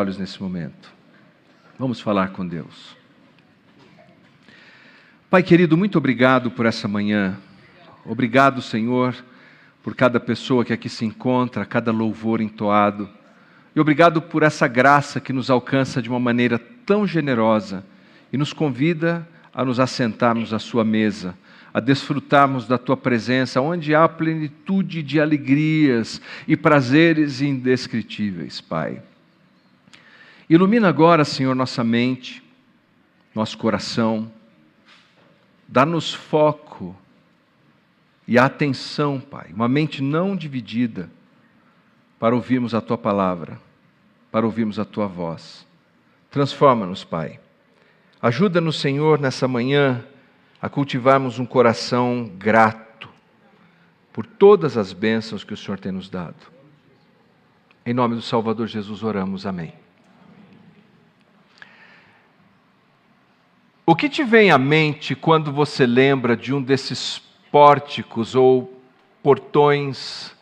olhos nesse momento. Vamos falar com Deus. Pai querido, muito obrigado por essa manhã. Obrigado, Senhor, por cada pessoa que aqui se encontra, cada louvor entoado. E obrigado por essa graça que nos alcança de uma maneira tão generosa e nos convida a nos assentarmos à sua mesa, a desfrutarmos da tua presença, onde há plenitude de alegrias e prazeres indescritíveis, Pai. Ilumina agora, Senhor, nossa mente, nosso coração, dá-nos foco e atenção, Pai, uma mente não dividida, para ouvirmos a tua palavra, para ouvirmos a tua voz. Transforma-nos, Pai. Ajuda-nos, Senhor, nessa manhã, a cultivarmos um coração grato por todas as bênçãos que o Senhor tem nos dado. Em nome do Salvador Jesus oramos, amém. O que te vem à mente quando você lembra de um desses pórticos ou portões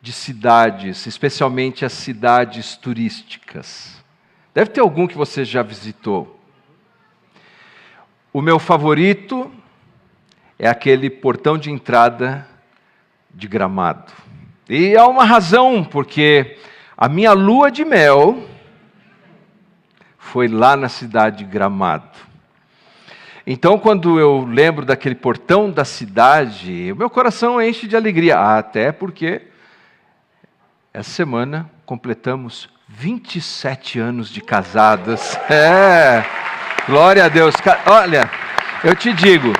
de cidades, especialmente as cidades turísticas? Deve ter algum que você já visitou. O meu favorito é aquele portão de entrada de Gramado. E há uma razão, porque a minha lua de mel foi lá na cidade de Gramado. Então, quando eu lembro daquele portão da cidade, o meu coração enche de alegria, até porque essa semana completamos 27 anos de casados. Glória a Deus. Olha, eu te digo,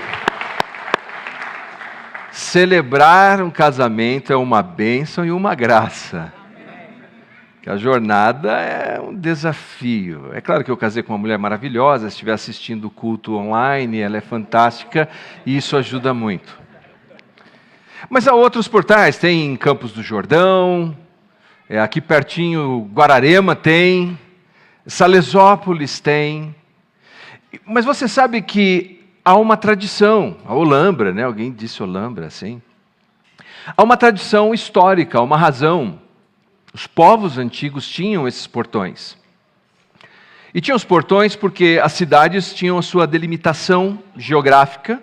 celebrar um casamento é uma bênção e uma graça. A jornada é um desafio. É claro que eu casei com uma mulher maravilhosa, se estiver assistindo o culto online, ela é fantástica e isso ajuda muito. Mas há outros portais, tem em Campos do Jordão, aqui pertinho Guararema tem, Salesópolis tem. Mas você sabe que há uma tradição, a Olambra, né? Alguém disse Olambra, assim. Há uma tradição histórica, há uma razão. Os povos antigos tinham esses portões. E tinham os portões porque as cidades tinham a sua delimitação geográfica.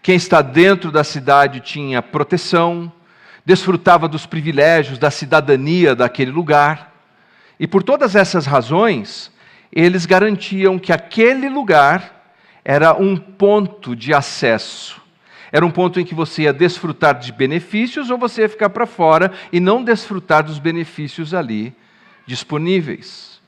Quem está dentro da cidade tinha proteção, desfrutava dos privilégios da cidadania daquele lugar. E por todas essas razões, eles garantiam que aquele lugar era um ponto de acesso. Era um ponto em que você ia desfrutar de benefícios ou você ia ficar para fora e não desfrutar dos benefícios ali disponíveis.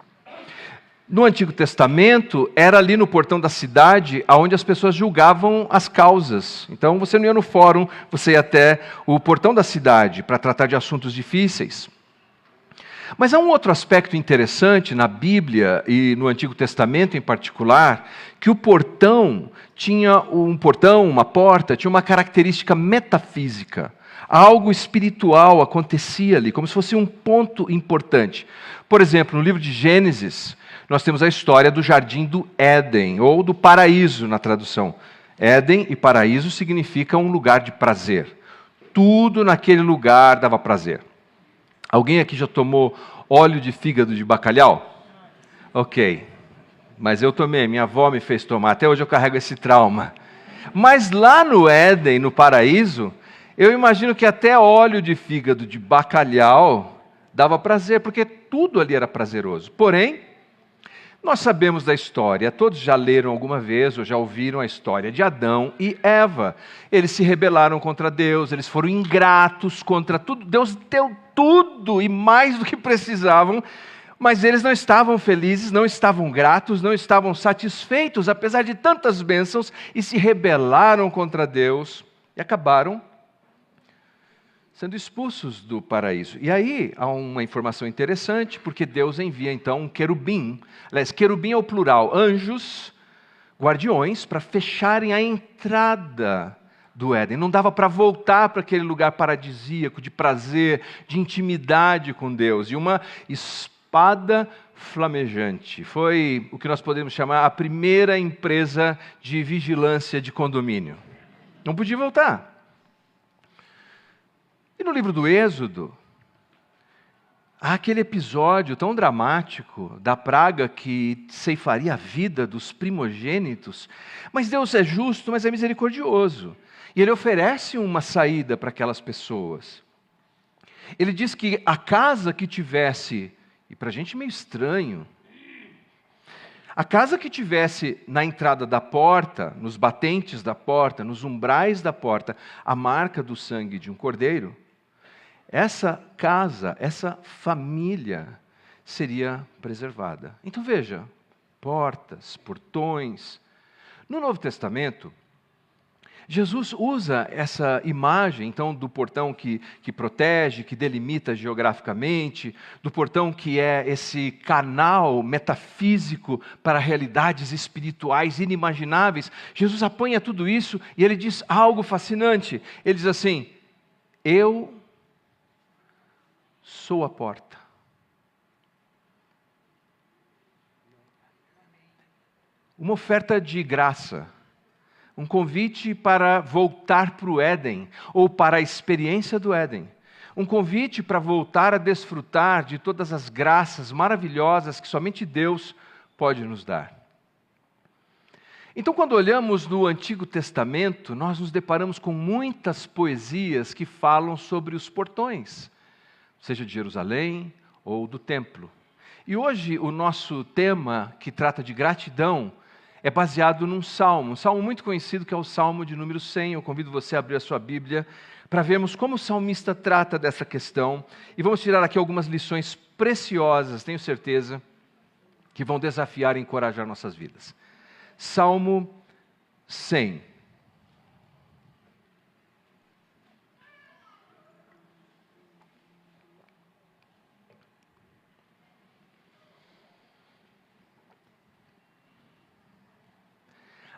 No Antigo Testamento, era ali no portão da cidade onde as pessoas julgavam as causas. Então você não ia no fórum, você ia até o portão da cidade para tratar de assuntos difíceis. Mas há um outro aspecto interessante na Bíblia e no Antigo Testamento em particular, que o portão tinha uma porta, tinha uma característica metafísica. Algo espiritual acontecia ali, como se fosse um ponto importante. Por exemplo, no livro de Gênesis, nós temos a história do Jardim do Éden, ou do paraíso na tradução. Éden e paraíso significa um lugar de prazer. Tudo naquele lugar dava prazer. Alguém aqui já tomou óleo de fígado de bacalhau? Ok, mas eu tomei, minha avó me fez tomar, até hoje eu carrego esse trauma. Mas lá no Éden, no paraíso, eu imagino que até óleo de fígado de bacalhau dava prazer, porque tudo ali era prazeroso. Porém, nós sabemos da história, todos já leram alguma vez ou já ouviram a história de Adão e Eva. Eles se rebelaram contra Deus, eles foram ingratos contra tudo. Deus deu tudo e mais do que precisavam, mas eles não estavam felizes, não estavam gratos, não estavam satisfeitos, apesar de tantas bênçãos, e se rebelaram contra Deus e acabaram sendo expulsos do paraíso. E aí há uma informação interessante, porque Deus envia então um querubim. Aliás, querubim é o plural, anjos, guardiões, para fecharem a entrada do Éden. Não dava para voltar para aquele lugar paradisíaco, de prazer, de intimidade com Deus. E uma espada flamejante. Foi o que nós podemos chamar a primeira empresa de vigilância de condomínio. Não podia voltar. E no livro do Êxodo, Há aquele episódio tão dramático da praga que ceifaria a vida dos primogênitos, mas Deus é justo, mas é misericordioso. E Ele oferece uma saída para aquelas pessoas. Ele diz que a casa que tivesse, e para a gente meio estranho, a casa que tivesse na entrada da porta, nos batentes da porta, nos umbrais da porta, a marca do sangue de um cordeiro, essa casa, essa família seria preservada. Então veja, portas, portões. No Novo Testamento, Jesus usa essa imagem, então, do portão que protege, que delimita geograficamente, do portão que é esse canal metafísico para realidades espirituais inimagináveis. Jesus apanha tudo isso e ele diz algo fascinante. Ele diz assim: eu sou a porta. Uma oferta de graça. Um convite para voltar para o Éden, ou para a experiência do Éden. Um convite para voltar a desfrutar de todas as graças maravilhosas que somente Deus pode nos dar. Então, quando olhamos no Antigo Testamento, nós nos deparamos com muitas poesias que falam sobre os portões, seja de Jerusalém ou do templo. E hoje o nosso tema, que trata de gratidão, é baseado num salmo, um salmo muito conhecido, que é o Salmo de número 100. Eu convido você a abrir a sua Bíblia para vermos como o salmista trata dessa questão. E vamos tirar aqui algumas lições preciosas, tenho certeza, que vão desafiar e encorajar nossas vidas. Salmo 100.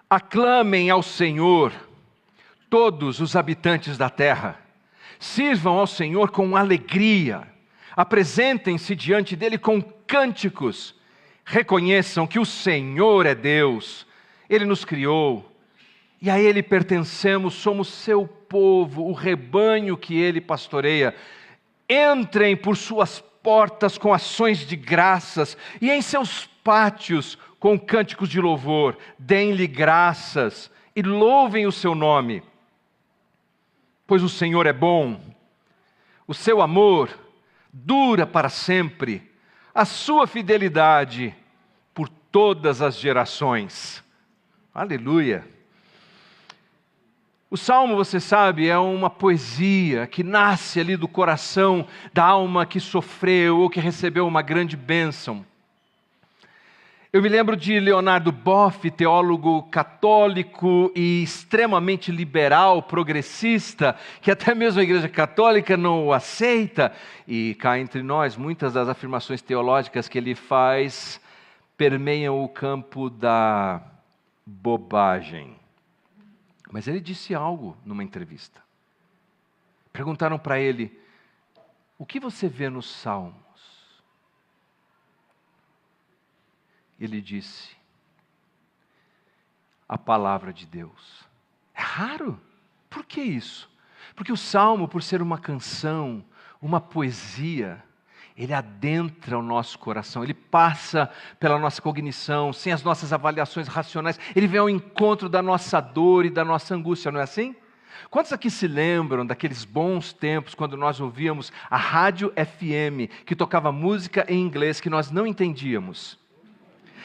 Aclamem ao Senhor todos os habitantes da terra. Sirvam ao Senhor com alegria. Apresentem-se diante dele com cânticos. Reconheçam que o Senhor é Deus. Ele nos criou e a Ele pertencemos, somos seu povo, o rebanho que Ele pastoreia. Entrem por suas portas com ações de graças e em seus pátios com cânticos de louvor. Deem-lhe graças e louvem o seu nome, pois o Senhor é bom, o seu amor dura para sempre, a sua fidelidade por todas as gerações. Aleluia! O Salmo, você sabe, é uma poesia que nasce ali do coração da alma que sofreu ou que recebeu uma grande bênção. Eu me lembro de Leonardo Boff, teólogo católico e extremamente liberal, progressista, que até mesmo a Igreja Católica não o aceita. E cá entre nós, muitas das afirmações teológicas que ele faz permeiam o campo da bobagem. Mas ele disse algo numa entrevista. Perguntaram para ele: o que você vê nos Salmos? Ele disse: a palavra de Deus. É raro. Por que isso? Porque o Salmo, por ser uma canção, uma poesia, ele adentra o nosso coração, ele passa pela nossa cognição, sem as nossas avaliações racionais, ele vem ao encontro da nossa dor e da nossa angústia, não é assim? Quantos aqui se lembram daqueles bons tempos, quando nós ouvíamos a rádio FM, que tocava música em inglês que nós não entendíamos?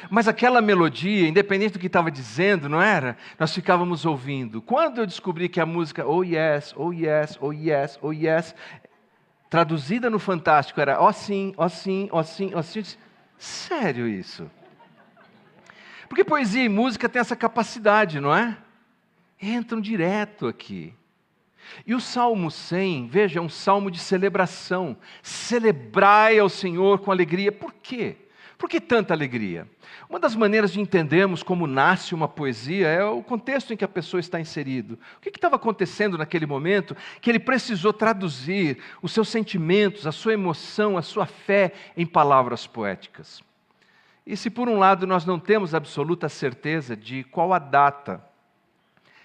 Mas aquela melodia, independente do que estava dizendo, não era? Nós ficávamos ouvindo. Quando eu descobri que a música Oh yes, oh yes, oh yes, oh yes, traduzida no Fantástico era ó sim, ó sim, ó sim, ó sim. Sério isso? Porque poesia e música têm essa capacidade, não é? Entram direto aqui. E o Salmo 100, veja, é um salmo de celebração. Celebrai ao Senhor com alegria. Por quê? Por que tanta alegria? Uma das maneiras de entendermos como nasce uma poesia é o contexto em que a pessoa está inserido. O que estava acontecendo naquele momento que ele precisou traduzir os seus sentimentos, a sua emoção, a sua fé em palavras poéticas? E se por um lado nós não temos absoluta certeza de qual a data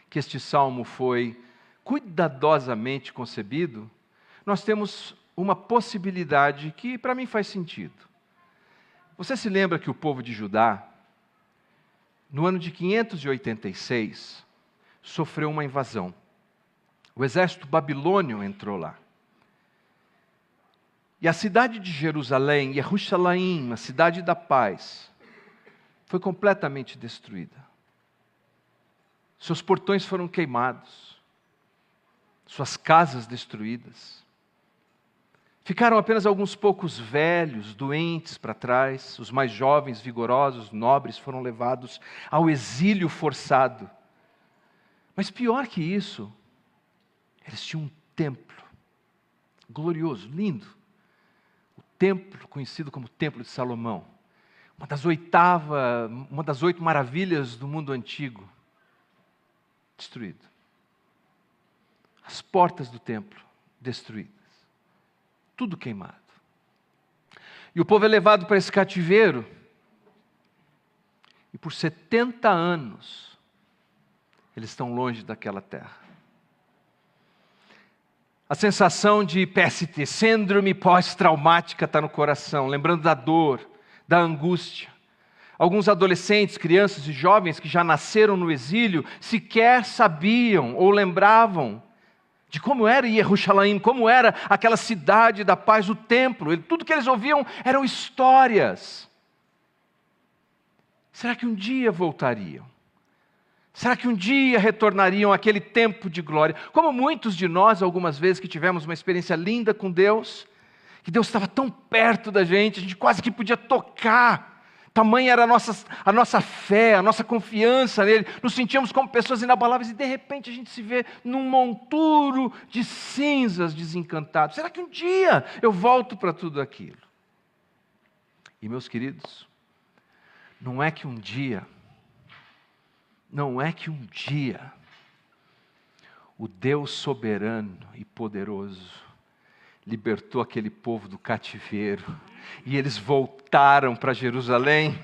que este salmo foi cuidadosamente concebido, nós temos uma possibilidade que para mim faz sentido. Você se lembra que o povo de Judá, no ano de 586, sofreu uma invasão. O exército babilônio entrou lá. E a cidade de Jerusalém, Jerusalém, a cidade da paz, foi completamente destruída. Seus portões foram queimados, suas casas destruídas. Ficaram apenas alguns poucos velhos, doentes para trás, os mais jovens, vigorosos, nobres foram levados ao exílio forçado. Mas pior que isso, eles tinham um templo glorioso, lindo. O templo conhecido como Templo de Salomão. Uma das 8 maravilhas do mundo antigo. Destruído. As portas do templo destruídas. Tudo queimado. E o povo é levado para esse cativeiro. E por 70 anos, eles estão longe daquela terra. A sensação de PST, síndrome pós-traumática, está no coração, lembrando da dor, da angústia. Alguns adolescentes, crianças e jovens que já nasceram no exílio, sequer sabiam ou lembravam de como era Jerusalém, como era aquela cidade da paz, o templo. Tudo que eles ouviam eram histórias. Será que um dia voltariam? Será que um dia retornariam àquele tempo de glória? Como muitos de nós, algumas vezes que tivemos uma experiência linda com Deus, que Deus estava tão perto da gente, a gente quase que podia tocar. Tamanha era a nossa fé, a nossa confiança nele. Nos sentíamos como pessoas inabaláveis e de repente a gente se vê num monturo de cinzas, desencantados. Será que um dia eu volto para tudo aquilo? E meus queridos, não é que um dia o Deus soberano e poderoso libertou aquele povo do cativeiro e eles voltaram para Jerusalém.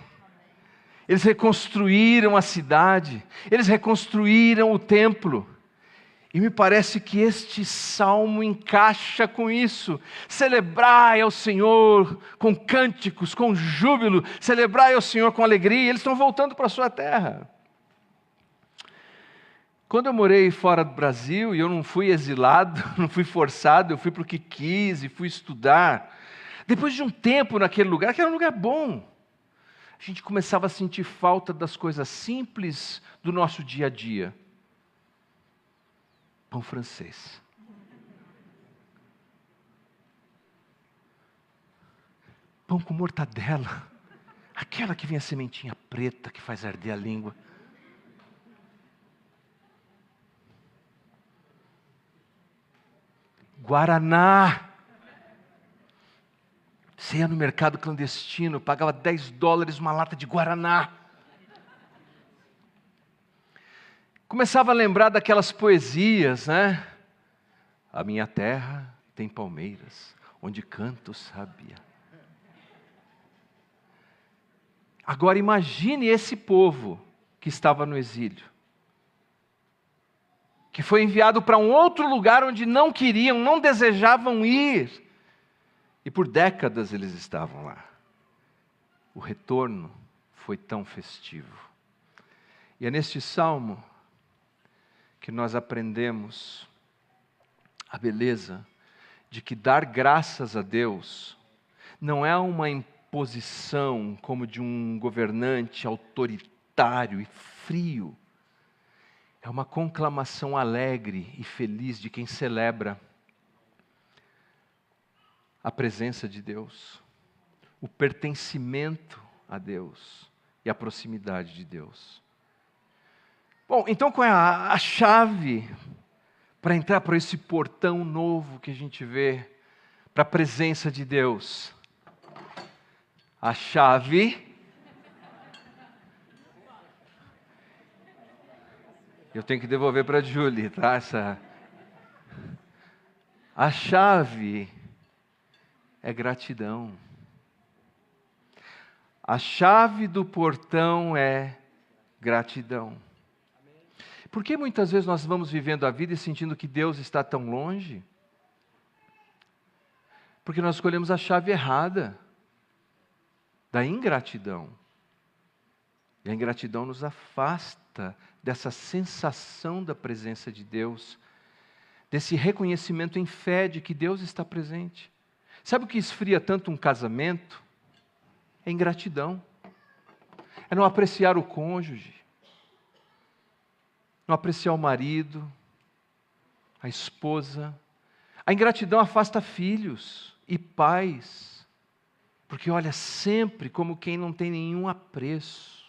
Eles reconstruíram a cidade, eles reconstruíram o templo. E me parece que este salmo encaixa com isso. Celebrai ao Senhor com cânticos, com júbilo, celebrai ao Senhor com alegria. Eles estão voltando para a sua terra. Quando eu morei fora do Brasil, e eu não fui exilado, não fui forçado, eu fui porque quis e fui estudar. Depois de um tempo naquele lugar, que era um lugar bom, a gente começava a sentir falta das coisas simples do nosso dia a dia. Pão francês. Pão com mortadela. Aquela que vem a sementinha preta que faz arder a língua. Guaraná. Você ia no mercado clandestino, pagava $10 uma lata de Guaraná. Começava a lembrar daquelas poesias, né? A minha terra tem palmeiras, onde canto sabia. Agora imagine esse povo que estava no exílio, que foi enviado para um outro lugar onde não queriam, não desejavam ir. E por décadas eles estavam lá. O retorno foi tão festivo. E é neste salmo que nós aprendemos a beleza de que dar graças a Deus não é uma imposição como de um governante autoritário e frio. É uma conclamação alegre e feliz de quem celebra a presença de Deus, o pertencimento a Deus e a proximidade de Deus. Bom, então qual é a chave para entrar por esse portão novo que a gente vê para a presença de Deus? A chave... Eu tenho que devolver para a Julie, tá? A chave é gratidão. A chave do portão é gratidão. Por que muitas vezes nós vamos vivendo a vida e sentindo que Deus está tão longe? Porque nós escolhemos a chave errada da ingratidão. E a ingratidão nos afasta dessa sensação da presença de Deus, desse reconhecimento em fé de que Deus está presente. Sabe o que esfria tanto um casamento? É ingratidão. É não apreciar o cônjuge, não apreciar o marido, a esposa. A ingratidão afasta filhos e pais, porque olha sempre como quem não tem nenhum apreço.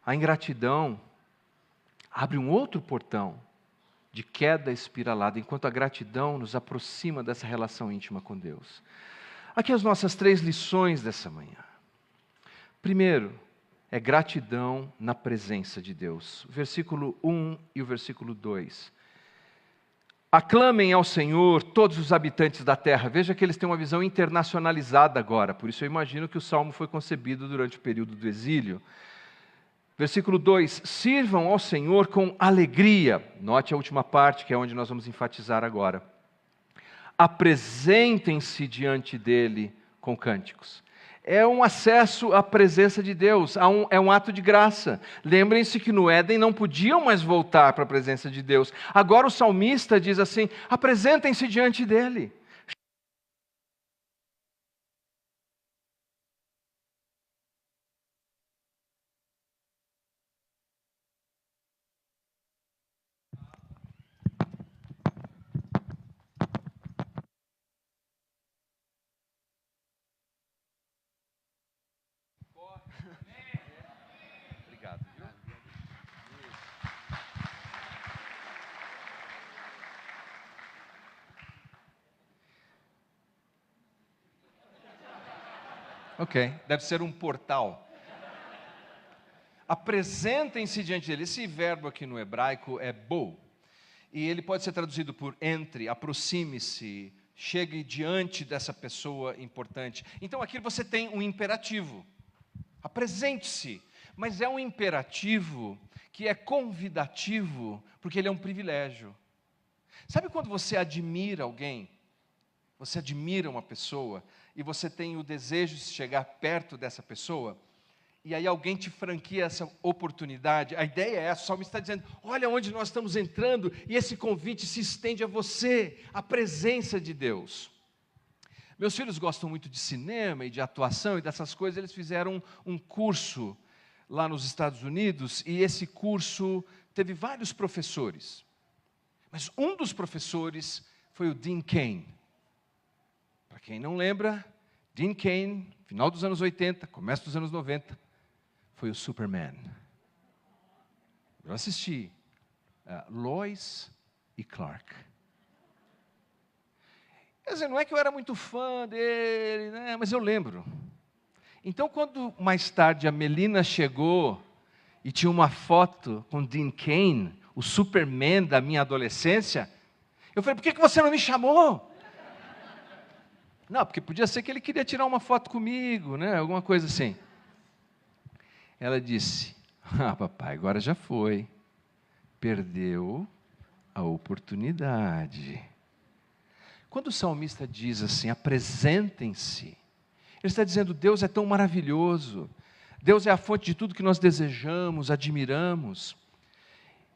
A ingratidão abre um outro portão de queda espiralada, enquanto a gratidão nos aproxima dessa relação íntima com Deus. Aqui as nossas 3 lições dessa manhã. Primeiro, é gratidão na presença de Deus. O versículo 1 e o versículo 2. Aclamem ao Senhor todos os habitantes da terra. Veja que eles têm uma visão internacionalizada agora, por isso eu imagino que o Salmo foi concebido durante o período do exílio. Versículo 2, sirvam ao Senhor com alegria. Note a última parte, que é onde nós vamos enfatizar agora. Apresentem-se diante dele com cânticos. É um acesso à presença de Deus, é um ato de graça. Lembrem-se que no Éden não podiam mais voltar para a presença de Deus. Agora o salmista diz assim, apresentem-se diante dele. Obrigado, viu? Ok, deve ser um portal. Apresentem-se diante dele. Esse verbo aqui no hebraico é bo. E ele pode ser traduzido por entre, aproxime-se, chegue diante dessa pessoa importante. Então aqui você tem um imperativo. Apresente-se. Mas é um imperativo que é convidativo, porque ele é um privilégio. Sabe quando você admira alguém? Você admira uma pessoa e você tem o desejo de chegar perto dessa pessoa, e aí alguém te franquia essa oportunidade. A ideia é essa, o salmista está dizendo, olha onde nós estamos entrando, e esse convite se estende a você, a presença de Deus. Meus filhos gostam muito de cinema e de atuação e dessas coisas, eles fizeram um curso lá nos Estados Unidos, e esse curso teve vários professores. Mas um dos professores foi o Dean Cain. Para quem não lembra, Dean Cain, final dos anos 80, começo dos anos 90, foi o Superman. Eu assisti Lois e Clark. Quer dizer, não é que eu era muito fã dele, né? Mas eu lembro. Então, quando mais tarde a Melina chegou e tinha uma foto com Dean Cain, o Superman da minha adolescência, eu falei, por que você não me chamou? Não, porque podia ser que ele queria tirar uma foto comigo, né? Alguma coisa assim. Ela disse, papai, agora já foi. Perdeu a oportunidade. Quando o salmista diz assim, apresentem-se, ele está dizendo, Deus é tão maravilhoso, Deus é a fonte de tudo que nós desejamos, admiramos,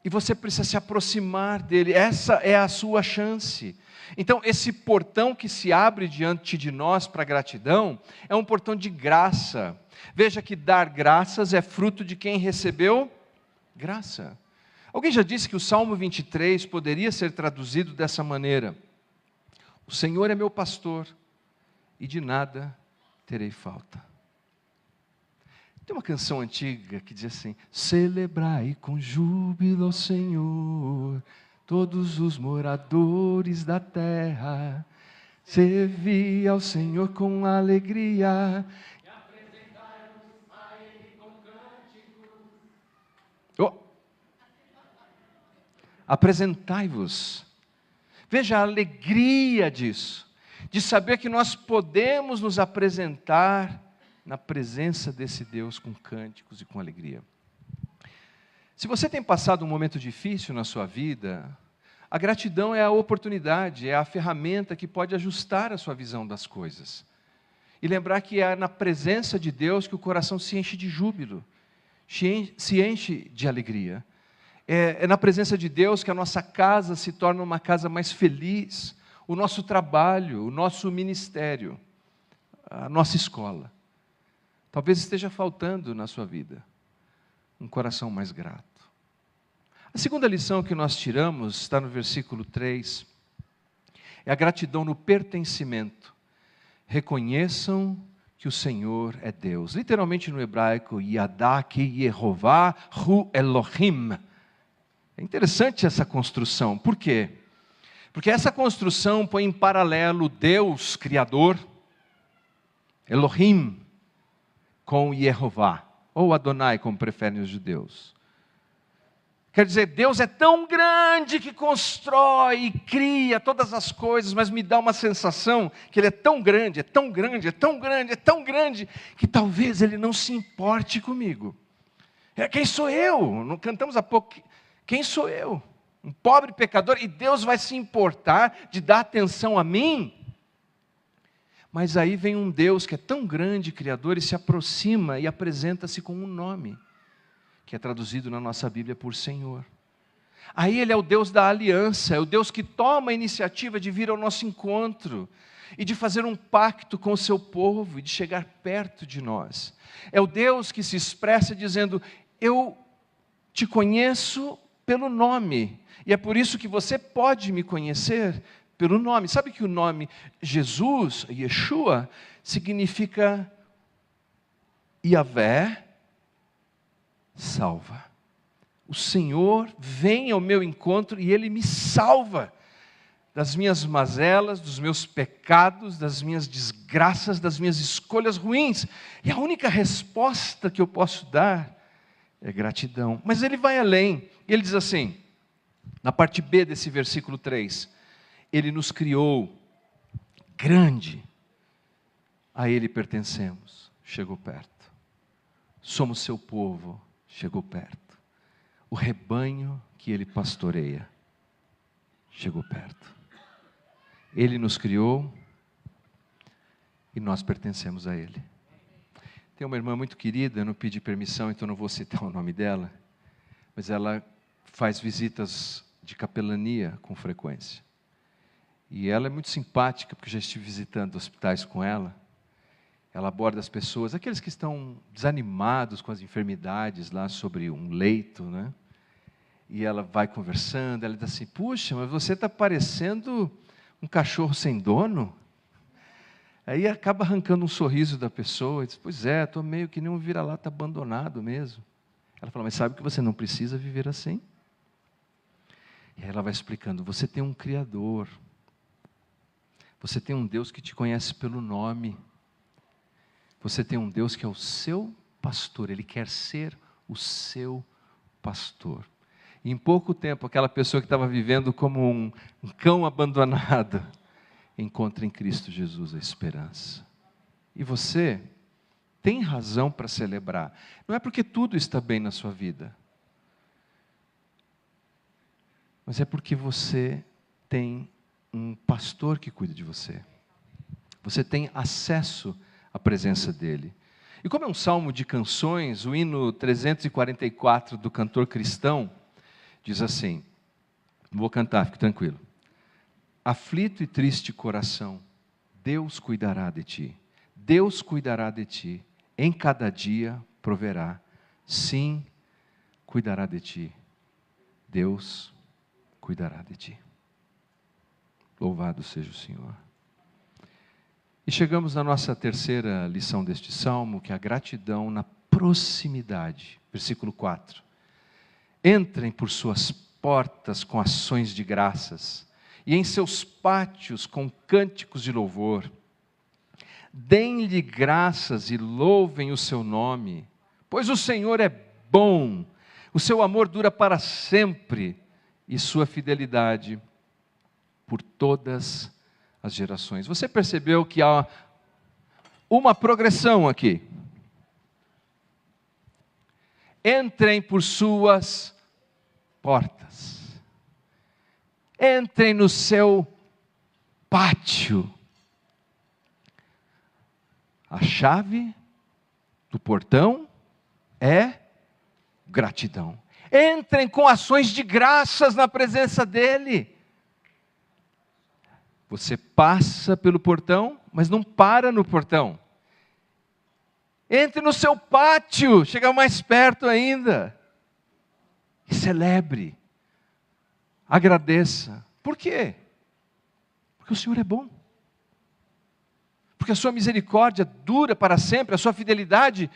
e você precisa se aproximar dele, essa é a sua chance. Então, esse portão que se abre diante de nós para a gratidão, é um portão de graça. Veja que dar graças é fruto de quem recebeu graça. Alguém já disse que o Salmo 23 poderia ser traduzido dessa maneira, o Senhor é meu pastor, e de nada terei falta. Tem uma canção antiga que diz assim, celebrai com júbilo ao Senhor, todos os moradores da terra, servi ao Senhor com alegria, e apresentai-vos a Ele com cânticos. Apresentai-vos. Veja a alegria disso, de saber que nós podemos nos apresentar na presença desse Deus com cânticos e com alegria. Se você tem passado um momento difícil na sua vida, A gratidão é a oportunidade, é a ferramenta que pode ajustar a sua visão das coisas. E lembrar que é na presença de Deus que o coração se enche de júbilo, se enche de alegria. É na presença de Deus que a nossa casa se torna uma casa mais feliz, o nosso trabalho, o nosso ministério, a nossa escola. Talvez esteja faltando na sua vida um coração mais grato. A segunda lição que nós tiramos, está no versículo 3, é a gratidão no pertencimento. Reconheçam que o Senhor é Deus. Literalmente no hebraico, Yadá ki Yehová hu Elohim. É interessante essa construção. Por quê? Porque essa construção põe em paralelo Deus, Criador, Elohim, com Yehová, ou Adonai, como preferem os judeus. Quer dizer, Deus é tão grande que constrói e cria todas as coisas, mas me dá uma sensação que Ele é tão grande, é tão grande, é tão grande, é tão grande, que talvez Ele não se importe comigo. Quem sou eu? Não cantamos há pouco. Quem sou eu? Um pobre pecador, e Deus vai se importar de dar atenção a mim? Mas aí vem um Deus que é tão grande, Criador, e se aproxima e apresenta-se com um nome, que é traduzido na nossa Bíblia por Senhor. Aí Ele é o Deus da aliança, é o Deus que toma a iniciativa de vir ao nosso encontro, e de fazer um pacto com o seu povo, e de chegar perto de nós. É o Deus que se expressa dizendo, eu te conheço pelo nome, e é por isso que você pode me conhecer pelo nome. Sabe que o nome Jesus, Yeshua, significa Yahvé salva. O Senhor vem ao meu encontro e Ele me salva das minhas mazelas, dos meus pecados, das minhas desgraças, das minhas escolhas ruins. E a única resposta que eu posso dar é gratidão. Mas Ele vai além. Ele diz assim, na parte B desse versículo 3, Ele nos criou grande, a Ele pertencemos, chegou perto. Somos seu povo, chegou perto. O rebanho que Ele pastoreia, chegou perto. Ele nos criou e nós pertencemos a Ele. Tem uma irmã muito querida, eu não pedi permissão, então não vou citar o nome dela, mas ela faz visitas de capelania com frequência. E ela é muito simpática, porque já estive visitando hospitais com ela. Ela aborda as pessoas, aqueles que estão desanimados com as enfermidades lá sobre um leito, né? E ela vai conversando, ela diz assim, puxa, mas você está parecendo um cachorro sem dono? Aí acaba arrancando um sorriso da pessoa, e diz, pois é, estou meio que nem um vira-lata abandonado mesmo. Ela fala, mas sabe que você não precisa viver assim? E aí ela vai explicando, você tem um Criador, você tem um Deus que te conhece pelo nome, você tem um Deus que é o seu pastor, Ele quer ser o seu pastor. E em pouco tempo, aquela pessoa que estava vivendo como um cão abandonado, encontra em Cristo Jesus a esperança. E você tem razão para celebrar. Não é porque tudo está bem na sua vida, mas é porque você tem um pastor que cuida de você. Você tem acesso à presença dEle. E como é um salmo de canções, o hino 344 do cantor cristão, diz assim, vou cantar, fique tranquilo. Aflito e triste coração, Deus cuidará de ti. Deus cuidará de ti. Em cada dia proverá. Sim, cuidará de ti. Deus cuidará de ti. Louvado seja o Senhor. E chegamos na nossa terceira lição deste salmo, que é a gratidão na proximidade. Versículo 4. Entrem por suas portas com ações de graças, e em seus pátios com cânticos de louvor. Deem-lhe graças e louvem o seu nome, pois o Senhor é bom, o seu amor dura para sempre, e sua fidelidade por todas as gerações. Você percebeu que há uma progressão aqui? Entrem por suas portas. Entrem no seu pátio. A chave do portão é gratidão. Entrem com ações de graças na presença dEle. Você passa pelo portão, mas não para no portão. Entre no seu pátio, chega mais perto ainda. E celebre. Agradeça. Por quê? Porque o Senhor é bom. Porque a sua misericórdia dura para sempre, a sua fidelidade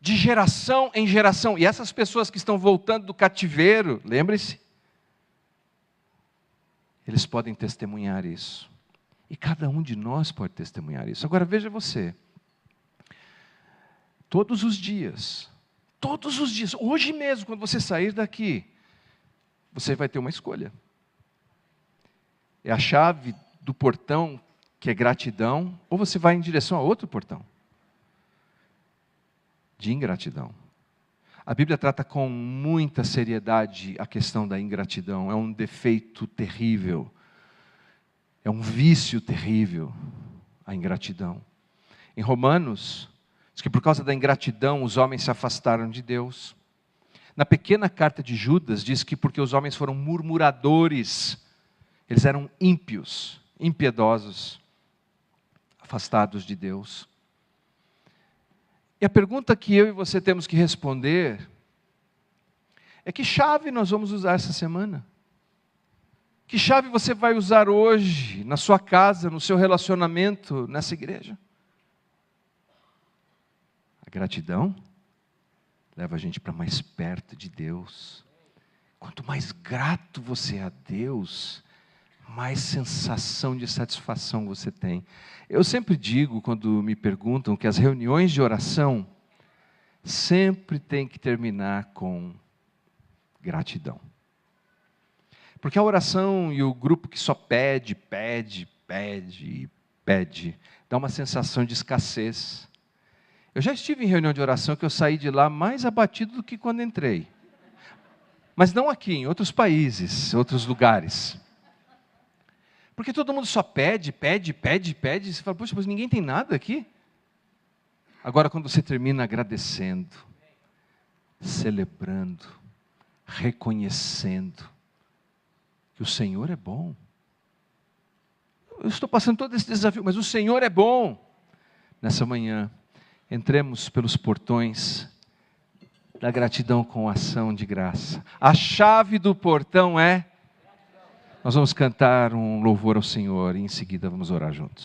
de geração em geração. E essas pessoas que estão voltando do cativeiro, lembre-se, eles podem testemunhar isso. E cada um de nós pode testemunhar isso. Agora veja você. Todos os dias, hoje mesmo, quando você sair daqui, você vai ter uma escolha. É a chave do portão que é gratidão, ou você vai em direção a outro portão de ingratidão. A Bíblia trata com muita seriedade a questão da ingratidão. É um defeito terrível. É um vício terrível, a ingratidão. Em Romanos, diz que por causa da ingratidão os homens se afastaram de Deus. Na pequena carta de Judas, diz que porque os homens foram murmuradores, eles eram ímpios, impiedosos, afastados de Deus. E a pergunta que eu e você temos que responder é: que chave nós vamos usar essa semana? Que chave você vai usar hoje, na sua casa, no seu relacionamento, nessa igreja? A gratidão leva a gente para mais perto de Deus. Quanto mais grato você é a Deus, mais sensação de satisfação você tem. Eu sempre digo, quando me perguntam, que as reuniões de oração sempre têm que terminar com gratidão. Porque a oração e o grupo que só pede, dá uma sensação de escassez. Eu já estive em reunião de oração que eu saí de lá mais abatido do que quando entrei. Mas não aqui, em outros países, outros lugares. Porque todo mundo só pede, e você fala: poxa, mas ninguém tem nada aqui. Agora, quando você termina agradecendo, celebrando, reconhecendo que o Senhor é bom. Eu estou passando todo esse desafio, mas o Senhor é bom. Nessa manhã, entremos pelos portões da gratidão com ação de graça. A chave do portão é... Nós vamos cantar um louvor ao Senhor e em seguida vamos orar juntos.